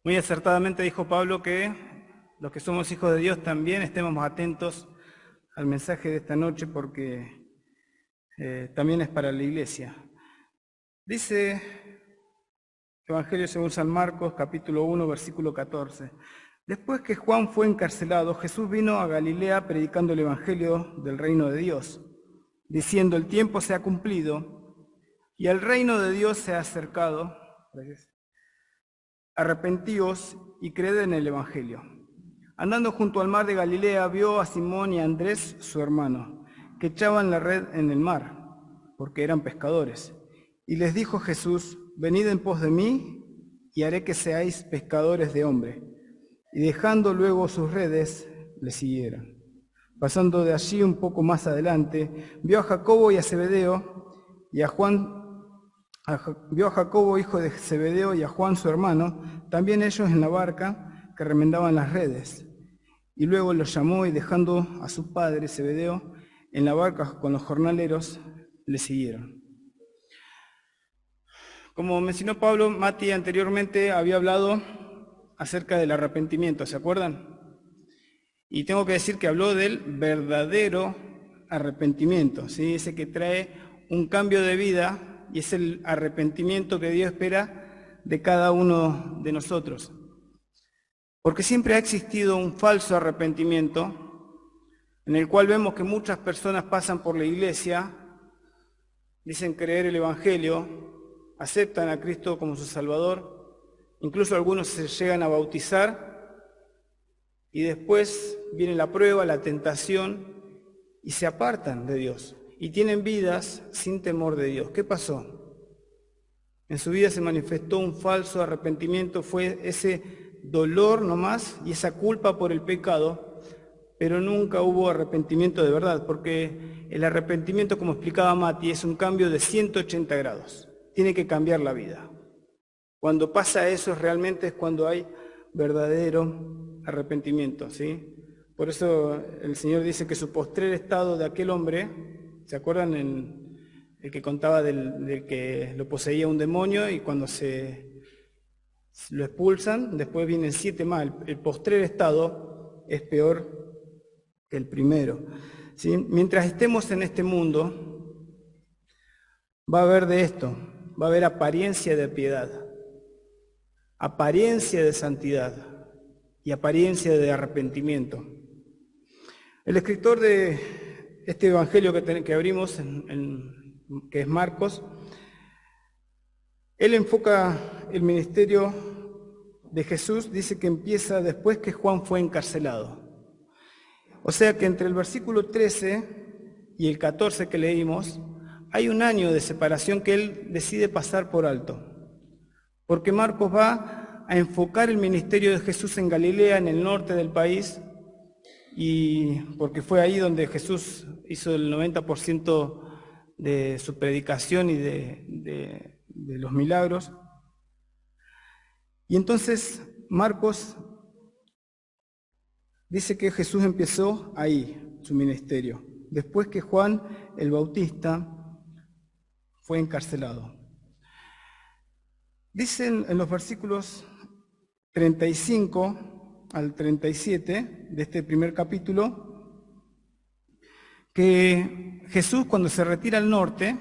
Muy acertadamente dijo Pablo que los que somos hijos de Dios también estemos atentos al mensaje de esta noche porque también es para la iglesia. Dice Evangelio según San Marcos, capítulo 1, versículo 14. Después que Juan fue encarcelado, Jesús vino a Galilea predicando el Evangelio del reino de Dios, diciendo: el tiempo se ha cumplido y el reino de Dios se ha acercado. Arrepentíos y creed en el Evangelio. Andando junto al mar de Galilea, vio a Simón y a Andrés, su hermano, que echaban la red en el mar, porque eran pescadores. Y les dijo Jesús: venid en pos de mí, y haré que seáis pescadores de hombre. Y dejando luego sus redes, le siguieron. Pasando de allí un poco más adelante, vio a Jacobo y a Zebedeo, y a Juan. Vio a Jacobo, hijo de Zebedeo, y a Juan, su hermano, también ellos en la barca, que remendaban las redes. Y luego los llamó, y dejando a su padre, Zebedeo, en la barca con los jornaleros, le siguieron. Como mencionó Pablo, Mati anteriormente había hablado acerca del arrepentimiento, ¿se acuerdan? Y tengo que decir que habló del verdadero arrepentimiento, ¿sí? Ese que trae un cambio de vida, y es el arrepentimiento que Dios espera de cada uno de nosotros. Porque siempre ha existido un falso arrepentimiento, en el cual vemos que muchas personas pasan por la iglesia, dicen creer el Evangelio, aceptan a Cristo como su Salvador, incluso algunos se llegan a bautizar, y después viene la prueba, la tentación, y se apartan de Dios. Y tienen vidas sin temor de Dios. ¿Qué pasó? En su vida se manifestó un falso arrepentimiento, fue ese dolor nomás y esa culpa por el pecado, pero nunca hubo arrepentimiento de verdad, porque el arrepentimiento, como explicaba Mati, es un cambio de 180 grados. Tiene que cambiar la vida. Cuando pasa eso, realmente es cuando hay verdadero arrepentimiento, ¿sí? Por eso el Señor dice que su postrer estado de aquel hombre, ¿se acuerdan el que contaba del que lo poseía un demonio y cuando lo expulsan, después vienen 7 más? El postrer estado es peor que el primero, ¿sí? Mientras estemos en este mundo, va a haber de esto, va a haber apariencia de piedad, apariencia de santidad y apariencia de arrepentimiento. El escritor de este evangelio que abrimos, que es Marcos, él enfoca el ministerio de Jesús, dice que empieza después que Juan fue encarcelado. O sea que entre el versículo 13 y el 14 que leímos, hay un año de separación que él decide pasar por alto. Porque Marcos va a enfocar el ministerio de Jesús en Galilea, en el norte del país, y porque fue ahí donde Jesús hizo el 90% de su predicación y de los milagros. Y entonces Marcos dice que Jesús empezó ahí su ministerio, después que Juan el Bautista fue encarcelado. Dicen en los versículos 35 al 37 de este primer capítulo, que Jesús, cuando se retira al norte,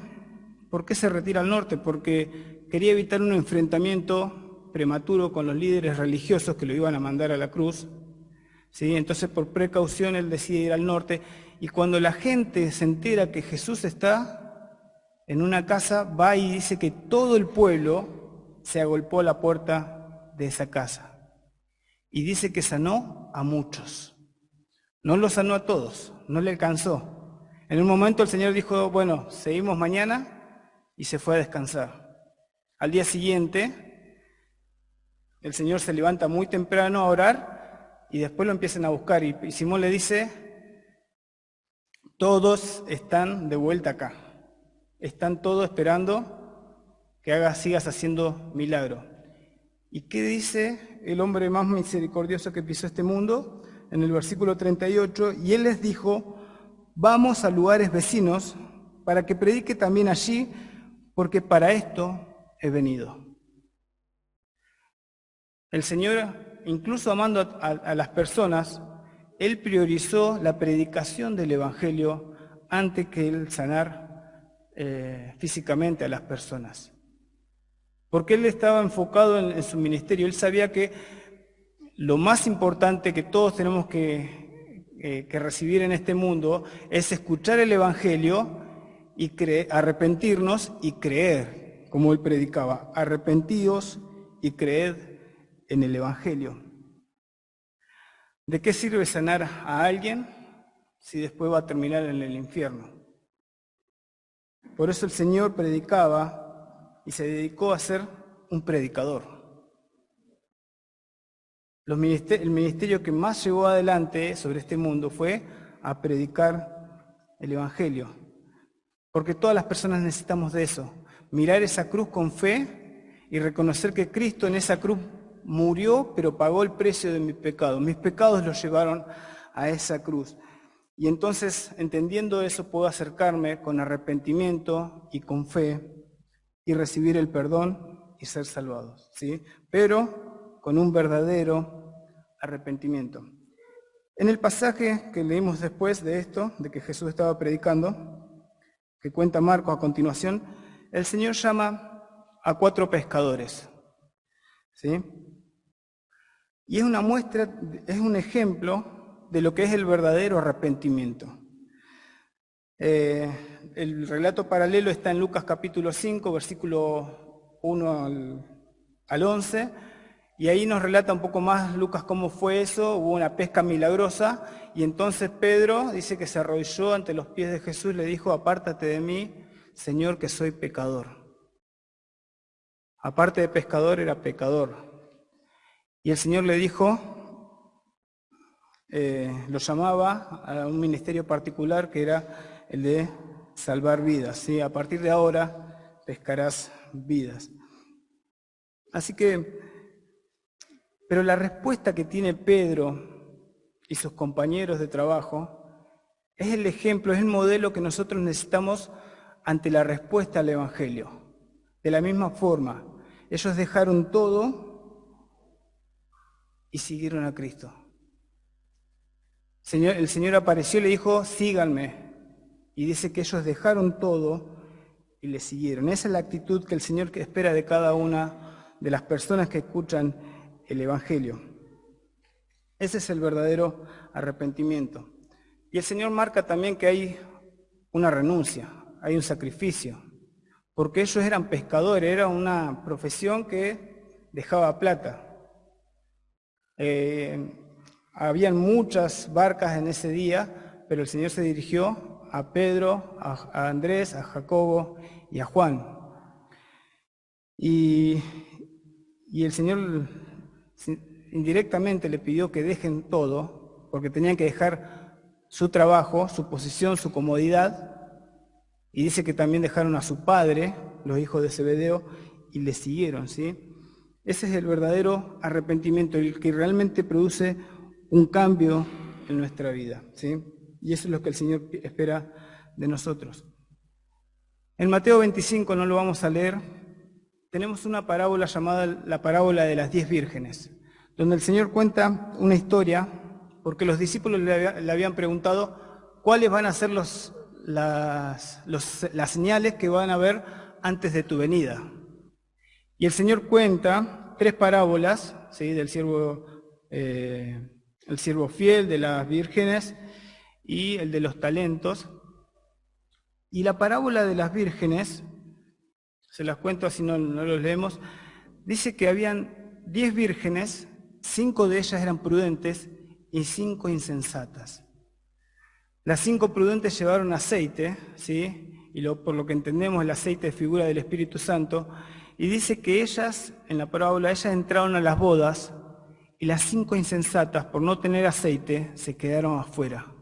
¿por qué se retira al norte? Porque quería evitar un enfrentamiento prematuro con los líderes religiosos que lo iban a mandar a la cruz, ¿sí? Entonces, por precaución, él decide ir al norte, y cuando la gente se entera que Jesús está en una casa, va y dice que todo el pueblo se agolpó a la puerta de esa casa. Y dice que sanó a muchos. No los sanó a todos, no le alcanzó. En un momento el Señor dijo: bueno, seguimos mañana, y se fue a descansar. Al día siguiente, el Señor se levanta muy temprano a orar, y después lo empiezan a buscar. Y Simón le dice: todos están de vuelta acá. Están todos esperando que sigas haciendo milagro. ¿Y qué dice el hombre más misericordioso que pisó este mundo? En el versículo 38, y él les dijo: vamos a lugares vecinos para que predique también allí, porque para esto he venido. El Señor, incluso amando a las personas, Él priorizó la predicación del Evangelio antes que el sanar físicamente a las personas. Porque Él estaba enfocado en su ministerio. Él sabía que lo más importante que todos tenemos que recibir en este mundo es escuchar el Evangelio y arrepentirnos y creer, como Él predicaba. Arrepentíos y creed en el Evangelio. ¿De qué sirve sanar a alguien si después va a terminar en el infierno? Por eso el Señor predicaba y se dedicó a ser un predicador. El ministerio que más llevó adelante sobre este mundo fue a predicar el Evangelio. Porque todas las personas necesitamos de eso. Mirar esa cruz con fe y reconocer que Cristo en esa cruz murió, pero pagó el precio de mi pecado. Mis pecados los llevaron a esa cruz. Y entonces, entendiendo eso, puedo acercarme con arrepentimiento y con fe y recibir el perdón y ser salvados, ¿sí? Pero con un verdadero arrepentimiento. En el pasaje que leímos después de esto, de que Jesús estaba predicando, que cuenta Marcos a continuación, el Señor llama a 4 pescadores, ¿sí? Y es una muestra, es un ejemplo de lo que es el verdadero arrepentimiento. El relato paralelo está en Lucas capítulo 5, versículo 1 al 11, y ahí nos relata un poco más Lucas cómo fue eso. Hubo una pesca milagrosa, y entonces Pedro dice que se arrodilló ante los pies de Jesús y le dijo: apártate de mí, Señor, que soy pecador. Aparte de pescador, era pecador. Y el Señor le dijo, lo llamaba a un ministerio particular que era el de salvar vidas, ¿sí? A partir de ahora pescarás vidas. Así que, pero la respuesta que tiene Pedro y sus compañeros de trabajo es el ejemplo, es el modelo que nosotros necesitamos ante la respuesta al Evangelio. De la misma forma, ellos dejaron todo y siguieron a Cristo. El Señor apareció y le dijo: síganme. Y dice que ellos dejaron todo y le siguieron. Esa es la actitud que el Señor espera de cada una de las personas que escuchan el Evangelio. Ese es el verdadero arrepentimiento. Y el Señor marca también que hay una renuncia, hay un sacrificio. Porque ellos eran pescadores, era una profesión que dejaba plata. Habían muchas barcas en ese día, pero el Señor se dirigió a Pedro, a Andrés, a Jacobo y a Juan. Y el Señor indirectamente le pidió que dejen todo, porque tenían que dejar su trabajo, su posición, su comodidad. Y dice que también dejaron a su padre, los hijos de Zebedeo, y le siguieron, ¿sí? Ese es el verdadero arrepentimiento, el que realmente produce un cambio en nuestra vida, ¿sí? Y eso es lo que el Señor espera de nosotros. En Mateo 25, no lo vamos a leer, tenemos una parábola llamada la parábola de las 10 vírgenes, donde el Señor cuenta una historia, porque los discípulos le habían preguntado cuáles van a ser las señales que van a ver antes de tu venida. Y el Señor cuenta 3 parábolas, ¿sí? Del siervo, el siervo fiel, de las vírgenes y el de los talentos. Y la parábola de las vírgenes, se las cuento así no los leemos, dice que habían 10 vírgenes, 5 de ellas eran prudentes y 5 insensatas. Las 5 prudentes llevaron aceite, ¿sí? Y por lo que entendemos el aceite es figura del Espíritu Santo, y dice que ellas, en la parábola, ellas entraron a las bodas y las 5 insensatas, por no tener aceite, se quedaron afuera.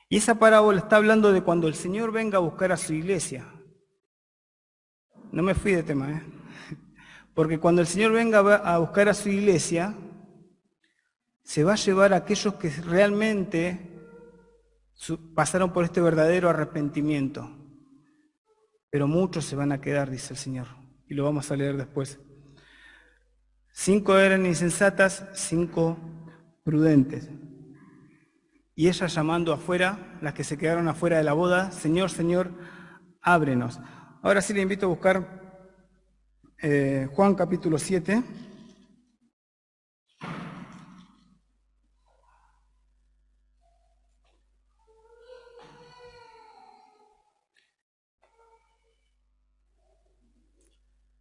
Y esa parábola está hablando de cuando el Señor venga a buscar a su iglesia. No me fui de tema, ¿eh? Porque cuando el Señor venga a buscar a su iglesia, se va a llevar a aquellos que realmente pasaron por este verdadero arrepentimiento. Pero muchos se van a quedar, dice el Señor. Y lo vamos a leer después. 5 eran insensatas, 5 prudentes. Y ellas llamando afuera, las que se quedaron afuera de la boda, Señor, Señor, ábrenos. Ahora sí le invito a buscar Juan capítulo 7.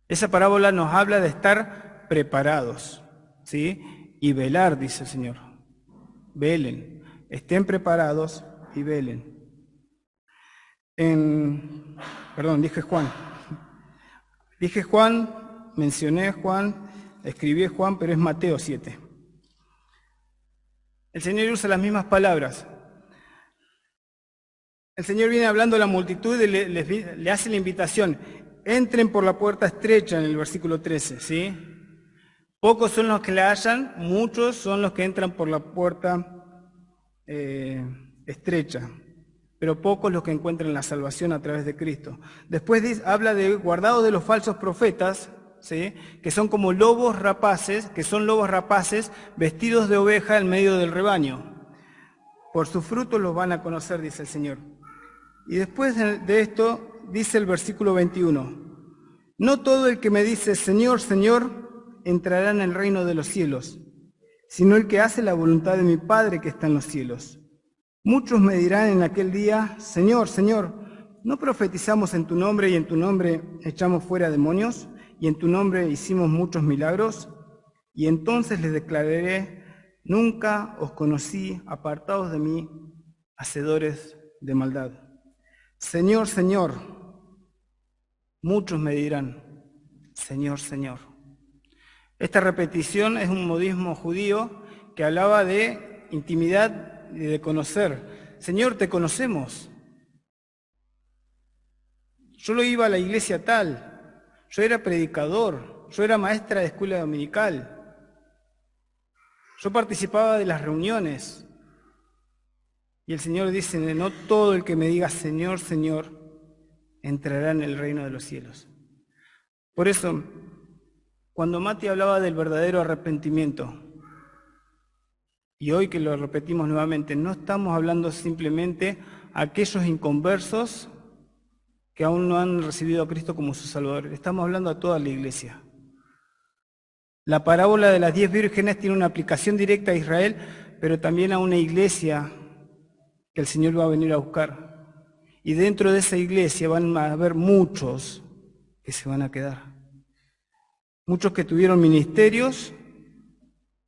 Esa parábola nos habla de estar preparados, ¿sí? Y velar, dice el Señor. Velen, estén preparados y velen. Dije Juan. Dije Juan, mencioné Juan, escribí Juan, pero es Mateo 7. El Señor usa las mismas palabras. El Señor viene hablando a la multitud y le hace la invitación. Entren por la puerta estrecha en el versículo 13, ¿sí? Pocos son los que la hallan, muchos son los que entran por la puerta estrecha, pero pocos los que encuentran la salvación a través de Cristo. Después habla de guardado de los falsos profetas, ¿sí? Que son como lobos rapaces, vestidos de oveja en medio del rebaño. Por sus frutos los van a conocer, dice el Señor. Y después de esto dice el versículo 21, no todo el que me dice Señor, Señor, entrará en el reino de los cielos, sino el que hace la voluntad de mi Padre que está en los cielos. Muchos me dirán en aquel día, Señor, Señor, ¿no profetizamos en tu nombre y en tu nombre echamos fuera demonios y en tu nombre hicimos muchos milagros? Y entonces les declararé, nunca os conocí, apartados de mí, hacedores de maldad. Señor, Señor, muchos me dirán, Señor, Señor. Esta repetición es un modismo judío que hablaba de intimidad y de conocer. Señor, te conocemos. Yo lo iba a la iglesia tal, yo era predicador, yo era maestra de escuela dominical, yo participaba de las reuniones. Y el Señor dice, no todo el que me diga Señor, Señor, entrará en el reino de los cielos. Por eso, cuando Mati hablaba del verdadero arrepentimiento, y hoy que lo repetimos nuevamente, no estamos hablando simplemente a aquellos inconversos que aún no han recibido a Cristo como su Salvador, estamos hablando a toda la iglesia. La parábola de las 10 vírgenes tiene una aplicación directa a Israel, pero también a una iglesia que el Señor va a venir a buscar. Y dentro de esa iglesia van a haber muchos que se van a quedar. Muchos que tuvieron ministerios,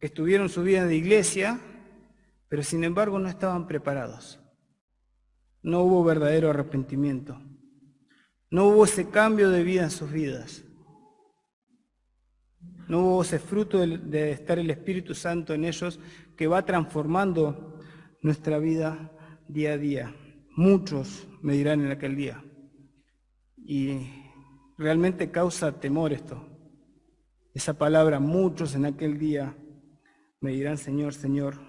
que estuvieron su vida de iglesia, pero sin embargo no estaban preparados. No hubo verdadero arrepentimiento. No hubo ese cambio de vida en sus vidas. No hubo ese fruto de estar el Espíritu Santo en ellos que va transformando nuestra vida día a día. Muchos me dirán en aquel día. Y realmente causa temor esto. Esa palabra, muchos en aquel día me dirán Señor, Señor.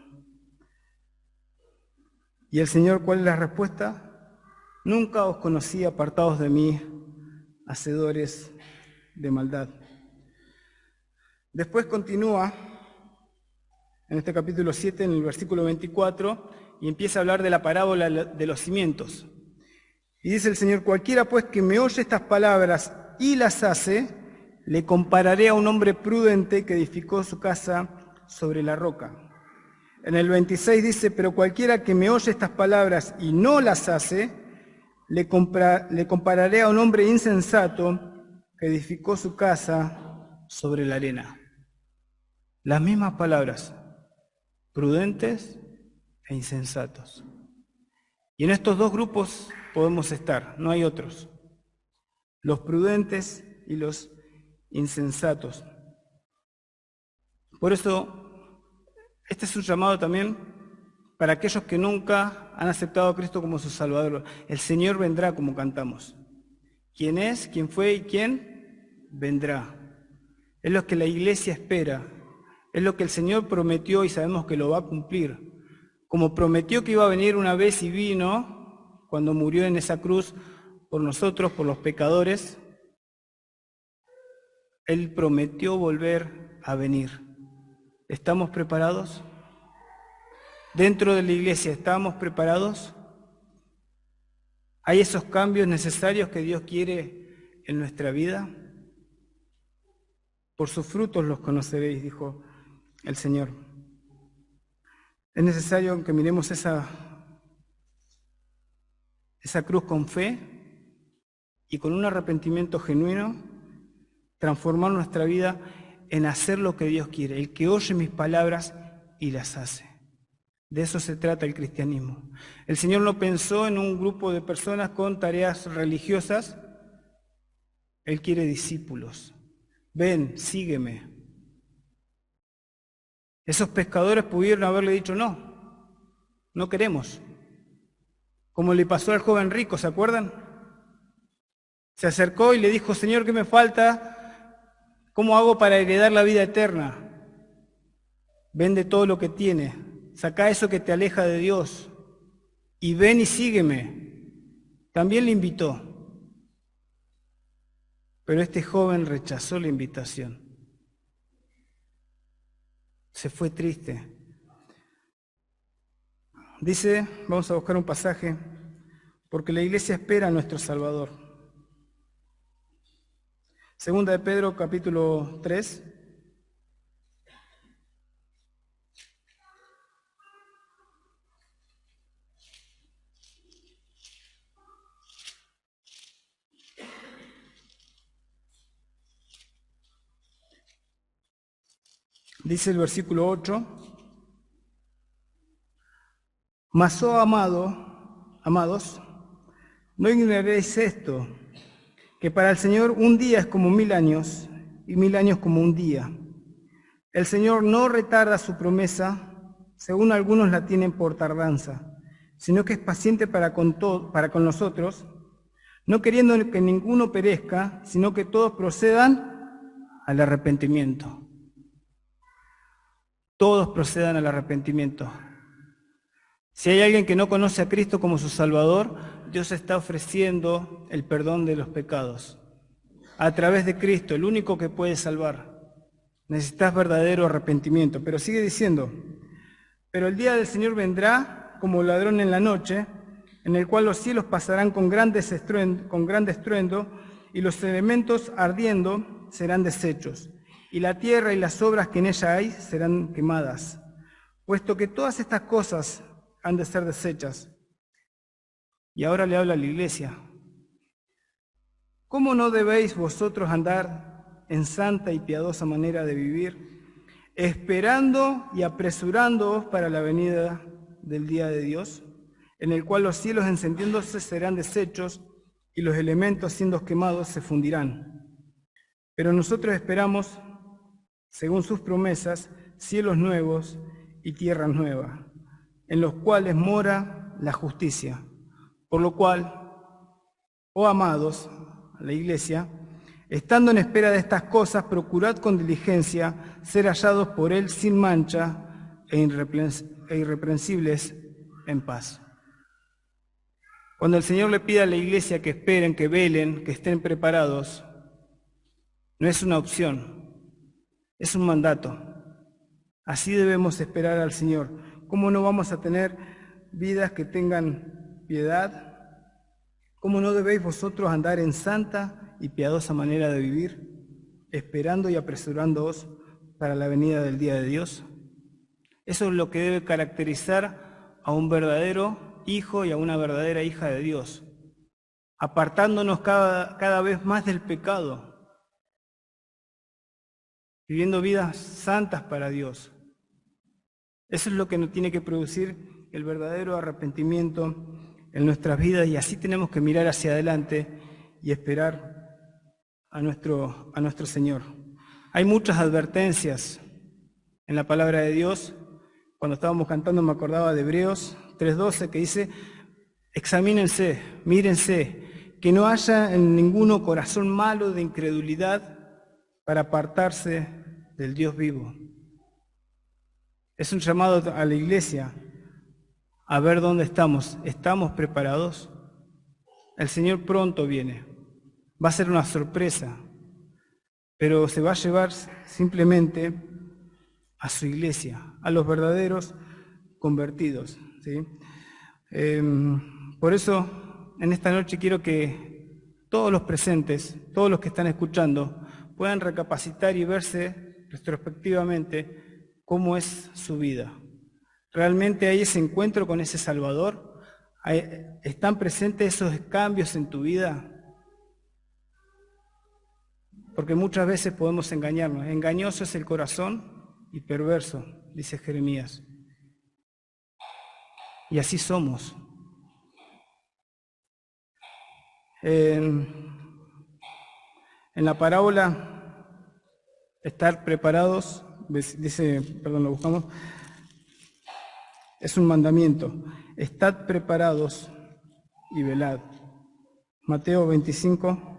Y el Señor, ¿cuál es la respuesta? Nunca os conocí, apartados de mí, hacedores de maldad. Después continúa en este capítulo 7, en el versículo 24, y empieza a hablar de la parábola de los cimientos. Y dice el Señor, cualquiera pues que me oye estas palabras y las hace, le compararé a un hombre prudente que edificó su casa sobre la roca. En el 26 dice, pero cualquiera que me oye estas palabras y no las hace, le compararé a un hombre insensato que edificó su casa sobre la arena. Las mismas palabras, prudentes e insensatos. Y en estos dos grupos podemos estar, no hay otros. Los prudentes y los insensatos. Por eso, este es un llamado también para aquellos que nunca han aceptado a Cristo como su Salvador. El Señor vendrá como cantamos. ¿Quién es? ¿Quién fue? ¿Y quién? Vendrá. Es lo que la iglesia espera. Es lo que el Señor prometió y sabemos que lo va a cumplir. Como prometió que iba a venir una vez y vino, cuando murió en esa cruz por nosotros, por los pecadores, Él prometió volver a venir. ¿Estamos preparados? Dentro de la iglesia, ¿estamos preparados? ¿Hay esos cambios necesarios que Dios quiere en nuestra vida? Por sus frutos los conoceréis, dijo el Señor. Es necesario que miremos esa cruz con fe y con un arrepentimiento genuino, transformar nuestra vida en hacer lo que Dios quiere, el que oye mis palabras y las hace. De eso se trata el cristianismo. El Señor no pensó en un grupo de personas con tareas religiosas. Él quiere discípulos. Ven, sígueme. Esos pescadores pudieron haberle dicho no, no queremos. Como le pasó al joven rico, ¿se acuerdan? Se acercó y le dijo, Señor, ¿qué me falta? ¿Cómo hago para heredar la vida eterna? Vende todo lo que tiene, saca eso que te aleja de Dios y ven y sígueme. También le invitó, pero este joven rechazó la invitación. Se fue triste. Dice, vamos a buscar un pasaje, porque la iglesia espera a nuestro Salvador. Segunda de Pedro, capítulo 3. Dice el versículo 8, mas oh amados, no ignoréis esto, que para el Señor un día es como 1000 años, y 1000 años como un día. El Señor no retarda su promesa, según algunos la tienen por tardanza, sino que es paciente para con nosotros, no queriendo que ninguno perezca, sino que todos procedan al arrepentimiento. Todos procedan al arrepentimiento. Si hay alguien que no conoce a Cristo como su Salvador, Dios está ofreciendo el perdón de los pecados. A través de Cristo, el único que puede salvar. Necesitas verdadero arrepentimiento. Pero sigue diciendo, pero el día del Señor vendrá como ladrón en la noche, en el cual los cielos pasarán con gran estruendo, y los elementos ardiendo serán deshechos, y la tierra y las obras que en ella hay serán quemadas. Puesto que todas estas cosas han de ser deshechas. Y ahora le habla a la iglesia. ¿Cómo no debéis vosotros andar en santa y piadosa manera de vivir, esperando y apresurándoos para la venida del día de Dios, en el cual los cielos encendiéndose serán deshechos y los elementos siendo quemados se fundirán? Pero nosotros esperamos, según sus promesas, cielos nuevos y tierra nueva, en los cuales mora la justicia. Por lo cual, oh amados, a la iglesia, estando en espera de estas cosas, procurad con diligencia ser hallados por Él sin mancha e irreprensibles en paz. Cuando el Señor le pide a la iglesia que esperen, que velen, que estén preparados, no es una opción, es un mandato. Así debemos esperar al Señor. ¿Cómo no vamos a tener vidas que tengan piedad? ¿Cómo no debéis vosotros andar en santa y piadosa manera de vivir, esperando y apresurándoos para la venida del día de Dios? Eso es lo que debe caracterizar a un verdadero hijo y a una verdadera hija de Dios, apartándonos cada vez más del pecado, viviendo vidas santas para Dios. Eso es lo que nos tiene que producir el verdadero arrepentimiento en nuestras vidas, y así tenemos que mirar hacia adelante y esperar a nuestro Señor. Hay muchas advertencias en la palabra de Dios. Cuando estábamos cantando me acordaba de Hebreos 3:12, que dice, examínense, mírense, que no haya en ninguno corazón malo de incredulidad para apartarse del Dios vivo. Es un llamado a la iglesia a ver dónde estamos. ¿Estamos preparados? El Señor pronto viene. Va a ser una sorpresa. pero se va a llevar simplemente a su iglesia, a los verdaderos convertidos, ¿sí? Por eso, en esta noche quiero que todos los presentes, todos los que están escuchando, puedan recapacitar y verse retrospectivamente cómo es su vida. ¿Realmente hay ese encuentro con ese Salvador? ¿Están presentes esos cambios en tu vida? Porque muchas veces podemos engañarnos. Engañoso es el corazón y perverso, dice Jeremías. Y así somos. En la parábola, estar preparados, dice, perdón, lo buscamos, es un mandamiento. Estad preparados y velad. Mateo 25.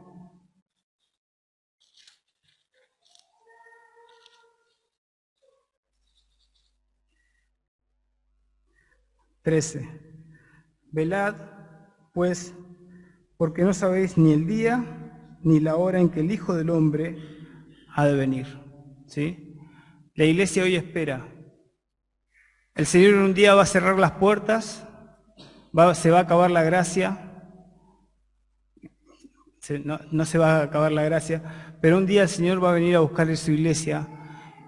13. Velad, pues, porque no sabéis ni el día ni la hora en que el Hijo del Hombre ha de venir. ¿Sí? La iglesia hoy espera. El Señor un día va a cerrar las puertas, se va a acabar la gracia, no se va a acabar la gracia, pero un día el Señor va a venir a buscar en su iglesia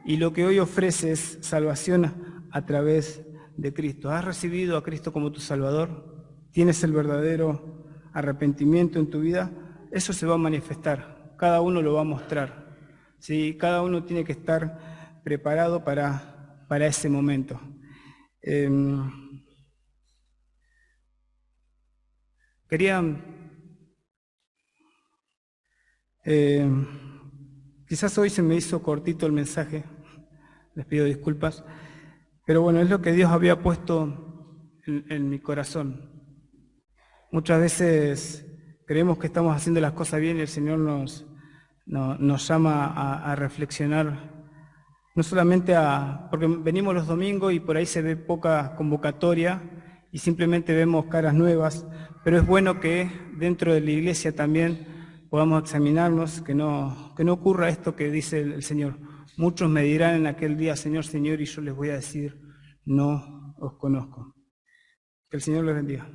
y lo que hoy ofrece es salvación a través de Cristo. ¿Has recibido a Cristo como tu Salvador? ¿Tienes el verdadero arrepentimiento en tu vida? Eso se va a manifestar, cada uno lo va a mostrar. ¿Sí? Cada uno tiene que estar preparado para ese momento. Quizás hoy se me hizo cortito el mensaje, les pido disculpas, pero bueno, es lo que Dios había puesto en mi corazón. Muchas veces creemos que estamos haciendo las cosas bien y el Señor nos llama a reflexionar, no solamente porque venimos los domingos y por ahí se ve poca convocatoria y simplemente vemos caras nuevas, pero es bueno que dentro de la iglesia también podamos examinarnos, que no ocurra esto que dice el Señor. Muchos me dirán en aquel día, Señor, Señor, y yo les voy a decir, no os conozco. Que el Señor les bendiga.